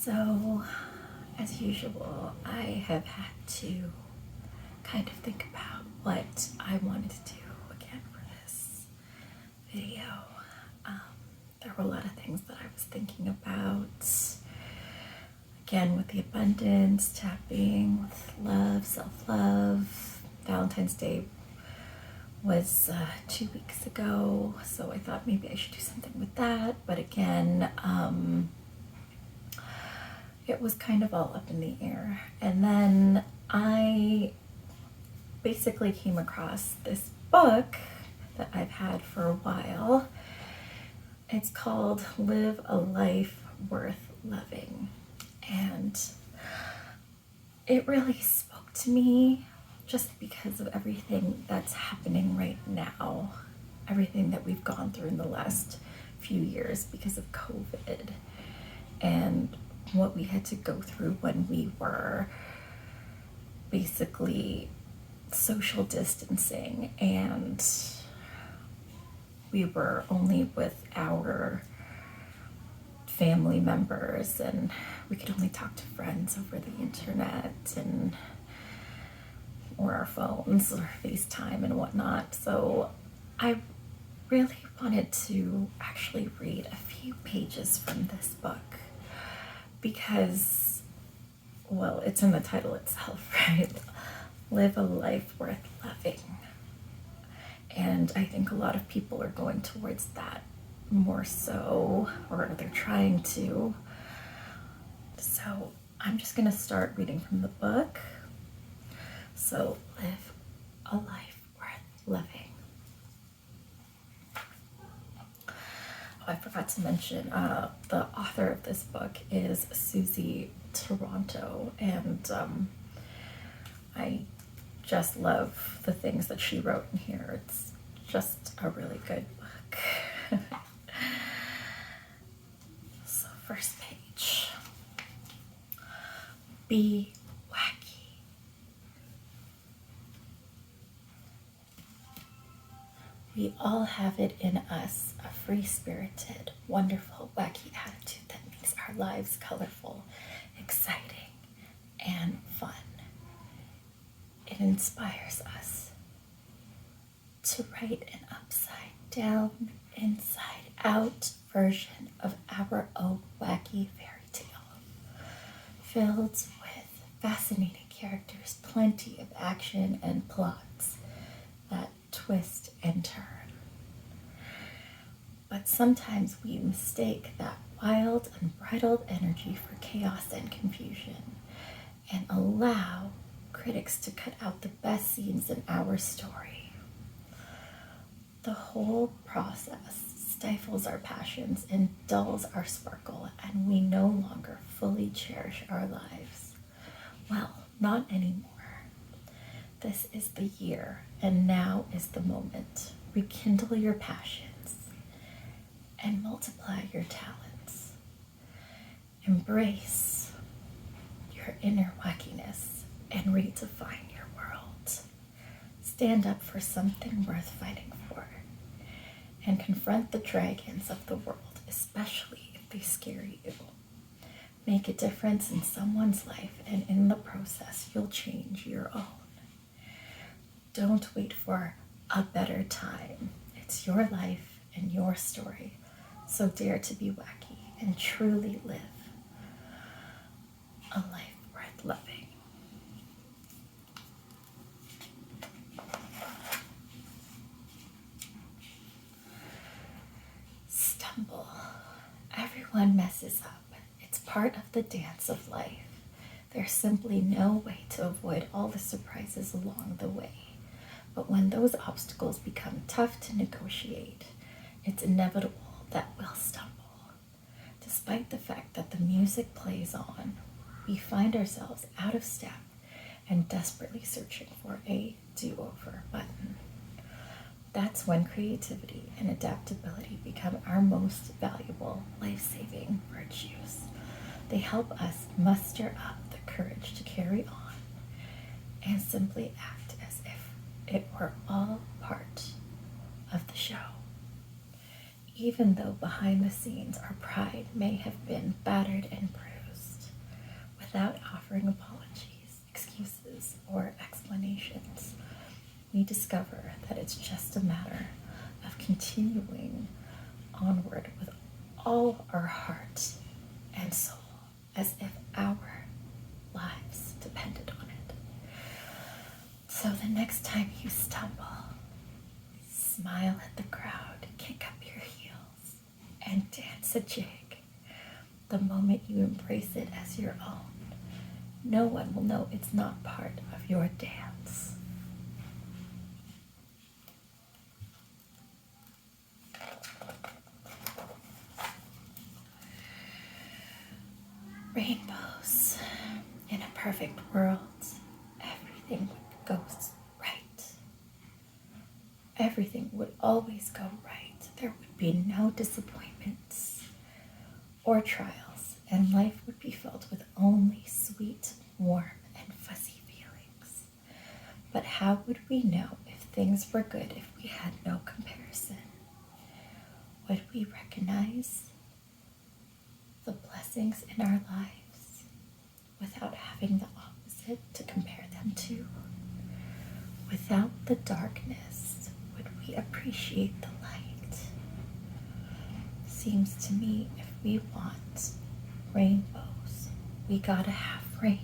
So, as usual, I have had to kind of think about what I wanted to do again for this video. Um, there were a lot of things that I was thinking about. Again, with the abundance, tapping, with love, self-love. Valentine's Day was 2 weeks ago, so I thought maybe I should do something with that. But again, it was kind of all up in the air. And then I basically came across this book that I've had for a while. It's called Live a Life Worth Loving. And it really spoke to me just because of everything that's happening right now, everything that we've gone through in the last few years because of COVID, and what we had to go through when we were basically social distancing and we were only with our family members and we could only talk to friends over the internet and or our phones or FaceTime and whatnot. So I really wanted to actually read a few pages from this book because, well, it's in the title itself, right? Live a life worth loving. And I think a lot of people are going towards that more so, or they're trying to. So I'm just going to start reading from the book. So, live a life worth loving. Oh, I forgot to mention, the author of this book is Suzy Toronto, and I just love the things that she wrote in here. It's just a really good book. So, first page. Be wacky. We all have it in us, a free-spirited, wonderful, wacky attitude that makes our lives colorful, exciting, and fun. It inspires us to write an upside-down, inside-out version of our own wacky fairy tale, filled with fascinating characters, plenty of action and plots that twist and turn. But sometimes we mistake that wild, unbridled energy for chaos and confusion and allow critics to cut out the best scenes in our story. The whole process stifles our passions and dulls our sparkle, and we no longer fully cherish our lives. Well, not anymore. This is the year, and now is the moment. Rekindle your passions and multiply your talents. Embrace your inner wackiness and redefine your world. Stand up for something worth fighting for and confront the dragons of the world, especially if they scare you. Make a difference in someone's life, and in the process, you'll change your own. Don't wait for a better time. It's your life and your story. So dare to be wacky and truly live a life worth loving. Stumble. Everyone messes up. It's part of the dance of life. There's simply no way to avoid all the surprises along the way. But when those obstacles become tough to negotiate, it's inevitable that we'll stumble. Despite the fact that the music plays on, we find ourselves out of step and desperately searching for a do-over button. That's when creativity and adaptability become our most valuable life-saving virtues. They help us muster up the courage to carry on and simply act as if it were all part of the show. Even though behind the scenes our pride may have been battered and bruised, without offering apologies, excuses, or explanations. We discover that it's just a matter of continuing onward with all our heart and soul, as if our lives depended on it. So the next time you stumble, smile at the crowd, kick up your heels, and dance a jig. The moment you embrace it as your own, no one will know it's not part of your dance. Rainbows. In a perfect world, everything goes right. Everything would always go right. There would be no disappointments or trials, and life would be filled with only sweet, warm, and fuzzy feelings. But how would we know if things were good if we had no comparison? Would we recognize the blessings in our lives without having the opposite to compare them to? Without the darkness, would we appreciate the light? Seems to me if we want rainbows, we gotta have rain.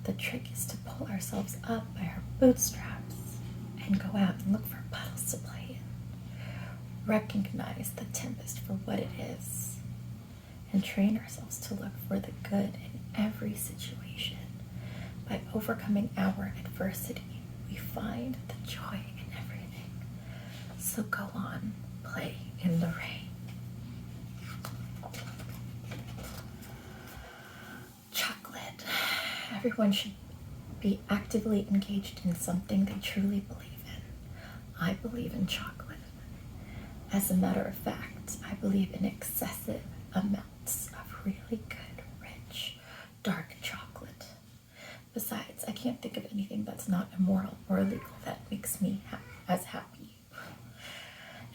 The trick is to pull ourselves up by our bootstraps and go out and look for puddles to play in. Recognize the tempest for what it is, and train ourselves to look for the good in every situation. By overcoming our adversity, we find the joy in everything. So go on, play in the rain. Chocolate. Everyone should be actively engaged in something they truly believe in. I believe in chocolate. As a matter of fact, I believe in excessive amounts of really good, rich, dark chocolate. Besides, I can't think of anything that's not immoral or illegal that makes me as happy.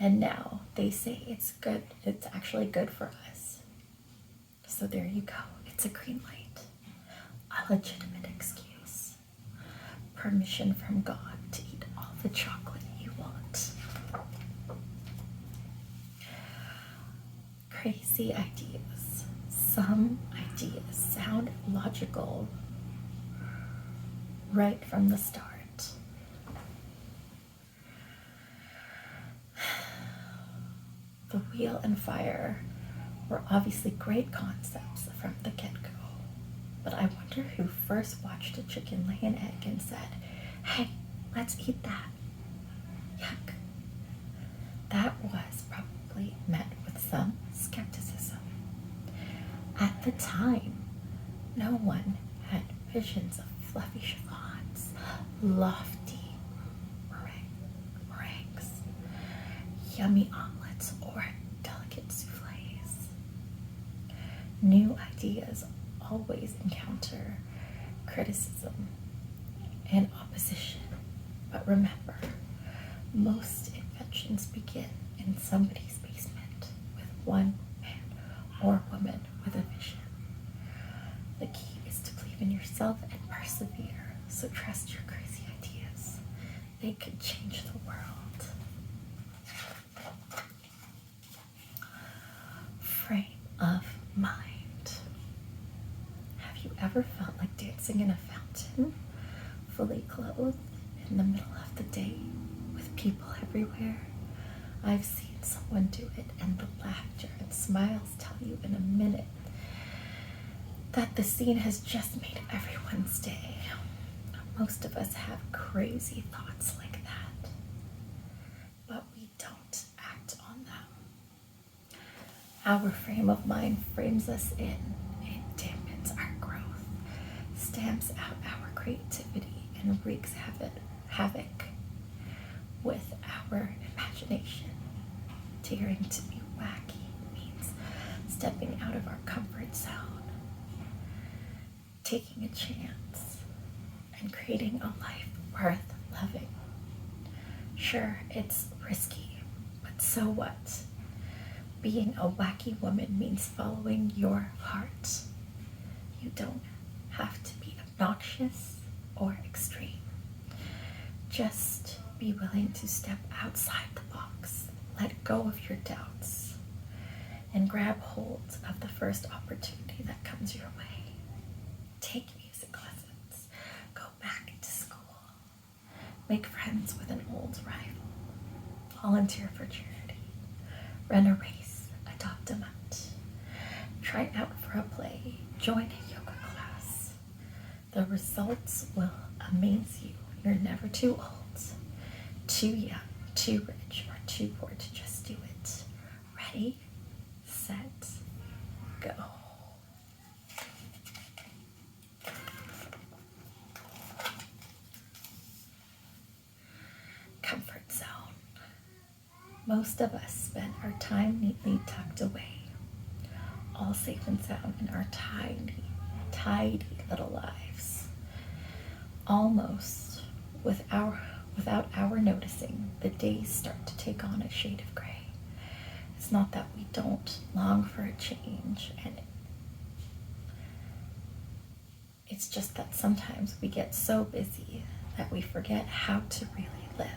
And now they say it's good, it's actually good for us. So there you go, it's a green light, a legitimate excuse. Permission from God to eat all the chocolate you want. Crazy ideas. Some ideas sound logical right from the start. The wheel and fire were obviously great concepts from the get-go. But I wonder who first watched a chicken lay an egg and said, "Hey, let's eat that." Yuck. That was probably met with some skepticism. At the time, no one had visions of fluffy chiffons, lofty meringues, yummy omelets, or delicate souffles. New ideas always encounter criticism and opposition. But remember, most inventions begin in somebody's basement with one man or woman with a vision. The key is to believe in yourself and persevere. So trust your crazy ideas. They could change the world. Frame of mind. Have you ever felt like dancing in a fountain, fully clothed, in the middle of the day, with people everywhere? I've seen someone do it, and the laughter and smiles tell you in a minute that the scene has just made everyone's day. Most of us have crazy thoughts like that, but we don't act on them. Our frame of mind frames us in. It dampens our growth, stamps out our creativity, and wreaks havoc with our imagination. Daring to be wacky means stepping out of our comfort zone, taking a chance, and creating a life worth living. Sure, it's risky, but so what? Being a wacky woman means following your heart. You don't have to be obnoxious or extreme. Just be willing to step outside the box, let go of your doubts, and grab hold of the first opportunity that comes your way. Take music lessons, go back to school, make friends with an old rival, volunteer for charity, run a race, adopt a mutt, try out for a play, join a yoga class. The results will amaze you. You're never too old, too young, too rich, or too poor to just do it. Ready, set, go. Comfort zone. Most of us spend our time neatly tucked away, all safe and sound in our tidy little lives. Almost without our noticing, the days start to take on a shade of gray. It's not that we don't long for a change, and it's just that sometimes we get so busy that we forget how to really live.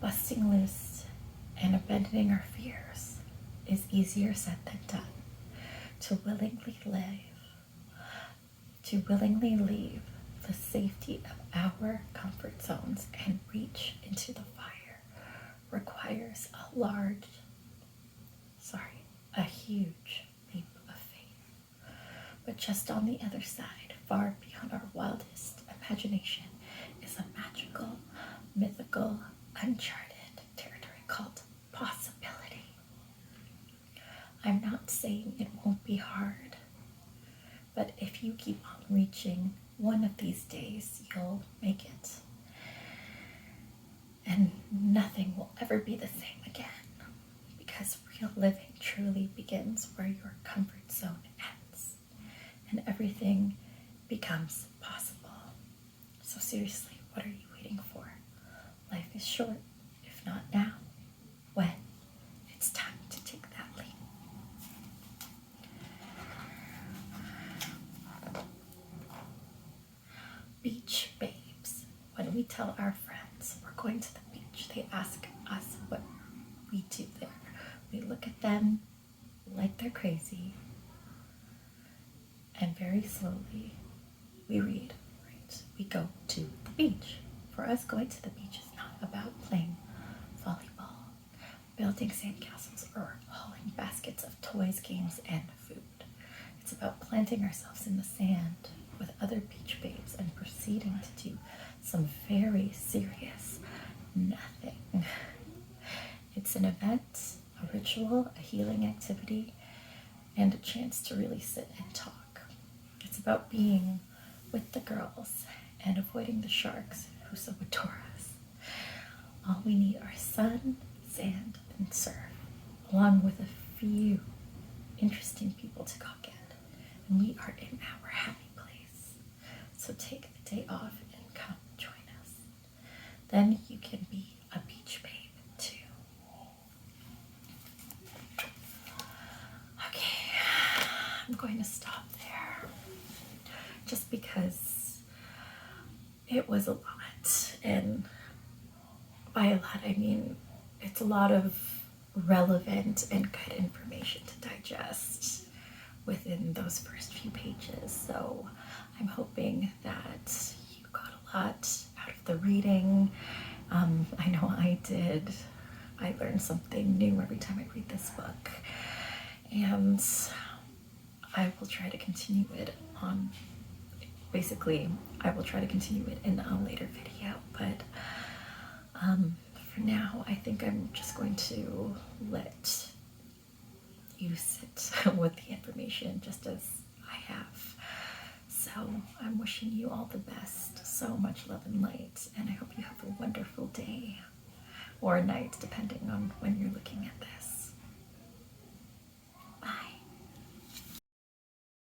Busting loose and abandoning our fears is easier said than done. To willingly leave the safety of our comfort zones and reach into the fire requires a huge leap of faith. But just on the other side, far beyond our wildest imagination, is a magical, mythical, uncharted territory called possibility. I'm not saying it won't be hard, but if you keep on reaching, one of these days you'll make it. And nothing will ever be the same again, because real living truly begins where your comfort zone ends, and everything becomes possible. So seriously, what are you waiting for? Life is short. If not now, when? It's time to take that leap. Beach babes. When we tell our friends we're going to the beach, they ask us what we do there. We look at them like they're crazy, and very slowly we read, right? We go to the beach. For us, going to the beach is not about playing volleyball, building sandcastles, or hauling baskets of toys, games, and food. It's about planting ourselves in the sand with other beach babes and proceeding to do some very serious nothing. It's an event, a ritual, a healing activity, and a chance to really sit and talk. It's about being with the girls and avoiding the sharks who so adore us. All we need are sun, sand, and surf, along with a few interesting people to go get. And we are in our happy place. So take the day off and come join us. Then you can be a beach babe too. Okay, I'm going to stop there just because it was a lot, and by a lot I mean it's a lot of relevant and good information to digest within those first few pages. So I'm hoping that you got a lot out of the reading. I know I did. I learn something new every time I read this book, and I will try to continue it on. Basically, I will try to continue it in a later video, but for now, I think I'm just going to let you sit with the information just as I have. So I'm wishing you all the best, so much love and light, and I hope you have a wonderful day or night, depending on when you're looking at this.